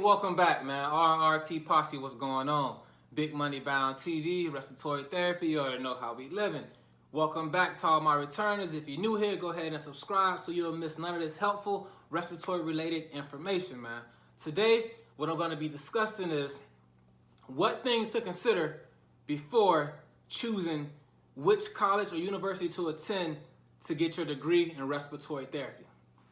welcome back, man. RRT Posse, what's going on? Big Money Bound TV, Respiratory Therapy, you already know how we living. Welcome back to all my returners. If you're new here, go ahead and subscribe so you'll miss none of this helpful respiratory related information, man. Today, what I'm going to be discussing is what things to consider before choosing which college or university to attend to get your degree in respiratory therapy.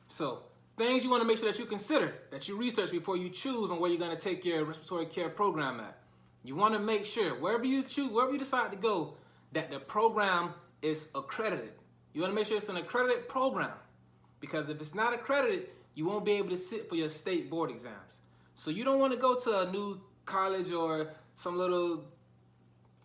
So, things you want to make sure that you consider, that you research before you choose on where you're going to take your respiratory care program at. You want to make sure, wherever you choose, wherever you decide to go, that the program is accredited. You want to make sure it's an accredited program, because if it's not accredited, you won't be able to sit for your state board exams. So you don't want to go to a new college or some little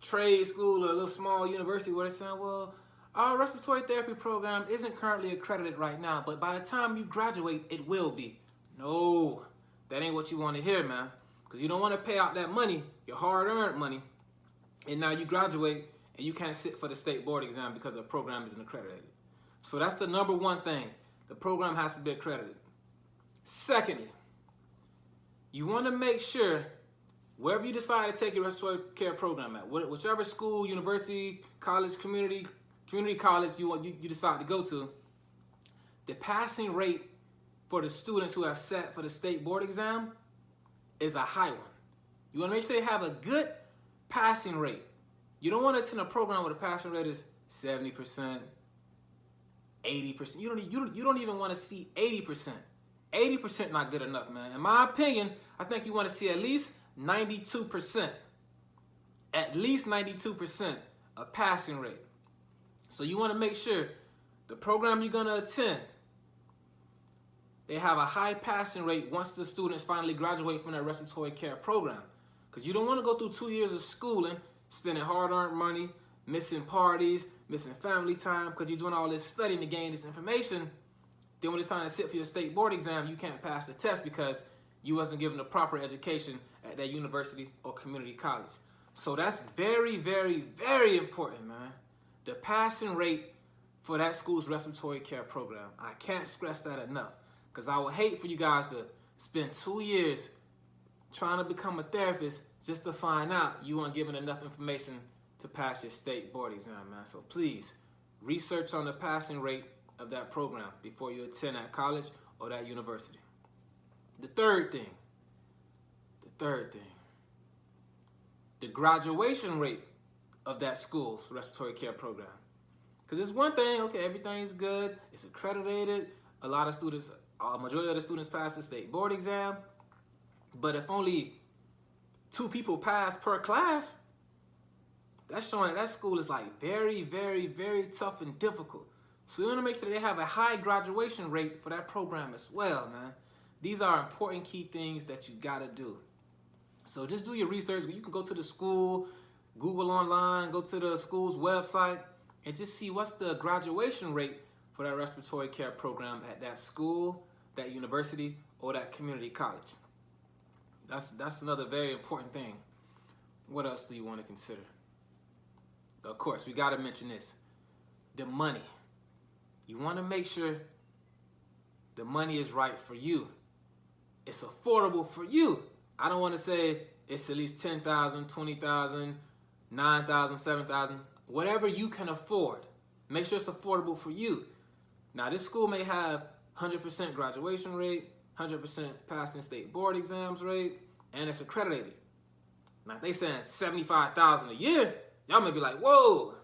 trade school or a little small university where they're saying, well, our respiratory therapy program isn't currently accredited right now, but by the time you graduate, it will be. No, that ain't what you want to hear, man. Because you don't want to pay out that money, your hard-earned money, and now you graduate and you can't sit for the state board exam because the program isn't accredited. So that's the number one thing. The program has to be accredited. Secondly, you want to make sure wherever you decide to take your respiratory care program at, whichever school, university, college, community college you decide to go to, the passing rate for the students who have sat for the state board exam is a high one. You want to make sure they have a good passing rate. You don't want to attend a program where the passing rate is 70%, 80%. You don't even want to see 80%. 80% not good enough, man. In my opinion, I think you want to see at least 92%. At least 92% a passing rate. So you want to make sure the program you're going to attend, they have a high passing rate once the students finally graduate from their respiratory care program. Because you don't want to go through 2 years of schooling, spending hard-earned money, missing parties, missing family time, because you're doing all this studying to gain this information. Then when it's time to sit for your state board exam, you can't pass the test because you wasn't given the proper education at that university or community college. So that's very, very, very important, man. The passing rate for that school's respiratory care program. I can't stress that enough, because I would hate for you guys to spend 2 years trying to become a therapist just to find out you weren't given enough information to pass your state board exam, man. So please, research on the passing rate of that program before you attend that college or that university. The third thing, the graduation rate of that school's respiratory care program. Because it's one thing, okay, everything's good, it's accredited, a lot of students, a majority of the students pass the state board exam, but if only 2 people pass per class, that's showing that that school is like very, very, very tough and difficult. So you want to make sure they have a high graduation rate for that program as well, man. These are important key things that you got to do. So just do your research. You can go to the school, Google online, go to the school's website, and just see what's the graduation rate for that respiratory care program at that school, that university, or that community college. That's another very important thing. What else do you want to consider? Of course, we got to mention this. The money. You want to make sure the money is right for you. It's affordable for you. I don't want to say it's at least $10,000, $20,000, $9,000, $7,000, whatever you can afford. Make sure it's affordable for you. Now, this school may have 100% graduation rate, 100% passing state board exams rate, and it's accredited. Now, if they saying $75,000 a year, y'all may be like, whoa,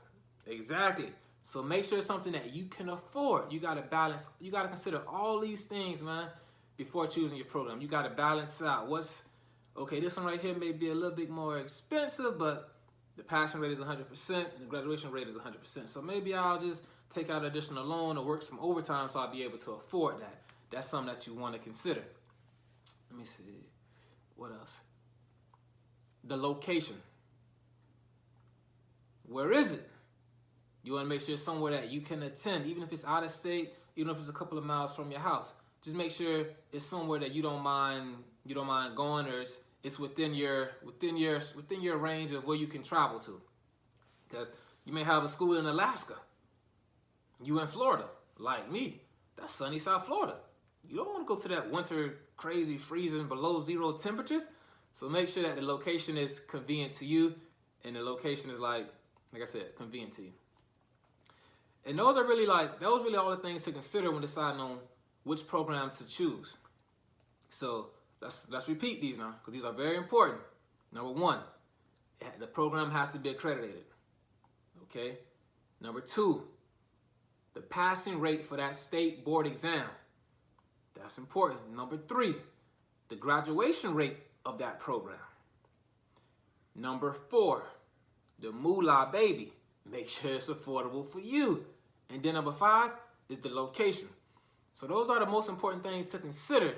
exactly. So make sure it's something that you can afford. You got to balance. You got to consider all these things, man, before choosing your program. You got to balance out okay, this one right here may be a little bit more expensive, but the passing rate is 100% and the graduation rate is 100%. So maybe I'll just take out an additional loan or work some overtime so I'll be able to afford that. That's something that you want to consider. Let me see. What else? The location. Where is it? You want to make sure it's somewhere that you can attend, even if it's out of state, even if it's a couple of miles from your house. Just make sure it's somewhere that you don't mind going, or it's within your range of where you can travel to. Because you may have a school in Alaska. You in Florida, like me. That's sunny South Florida. You don't want to go to that winter crazy freezing below 0 temperatures. So make sure that the location is convenient to you, and the location is like I said, convenient to you. And those are really all the things to consider when deciding on which program to choose. So let's repeat these now, because these are very important. Number one, the program has to be accredited. Okay. Number two, the passing rate for that state board exam. That's important. Number three, the graduation rate of that program. Number four, the moolah, baby. Make sure it's affordable for you. And then number five is the location. So those are the most important things to consider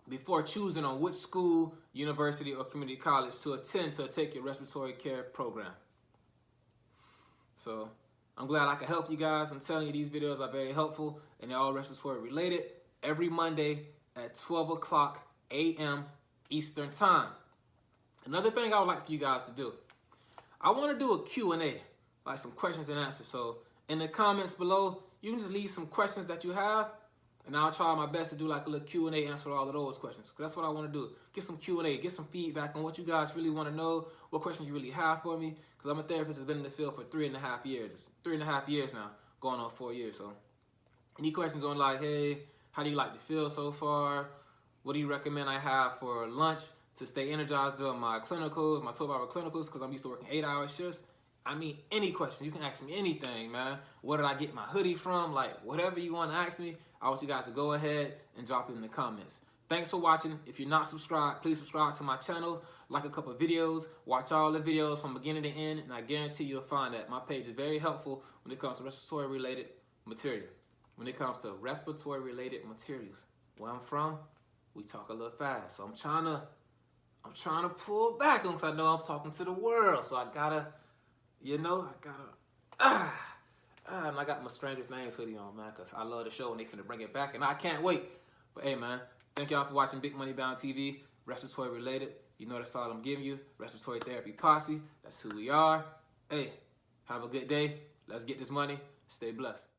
before choosing on which school, university, or community college to attend to take your respiratory care program. So I'm glad I could help you guys. I'm telling you, these videos are very helpful, and they're all respiratory related. Every Monday at 12 o'clock a.m. Eastern Time. Another thing I would like for you guys to do, I want to do a Q&A, like some questions and answers. So in the comments below, you can just leave some questions that you have, and I'll try my best to do like a little Q&A, answer all of those questions. Because that's what I want to do. Get some Q&A, get some feedback on what you guys really want to know, what questions you really have for me. Because I'm a therapist that's been in the field for 3.5 years. It's 3.5 years now, going on 4 years. So any questions on like, hey, how do you like the field so far? What do you recommend I have for lunch to stay energized during my clinicals, my 12-hour clinicals, because I'm used to working 8-hour shifts? I mean, any question. You can ask me anything, man. Where did I get my hoodie from? Like, whatever you want to ask me, I want you guys to go ahead and drop it in the comments. Thanks for watching. If you're not subscribed, please subscribe to my channel, like a couple of videos, watch all the videos from beginning to end, and I guarantee you'll find that my page is very helpful when it comes to respiratory-related material. When it comes to respiratory-related materials. Where I'm from, we talk a little fast. So I'm trying to pull back because I know I'm talking to the world. So I gotta, and I got my Stranger Things hoodie on, man, because I love the show and they finna bring it back, and I can't wait. But hey, man, thank y'all for watching Big Money Bound TV, respiratory related. You know that's all I'm giving you. Respiratory Therapy Posse, that's who we are. Hey, have a good day. Let's get this money. Stay blessed.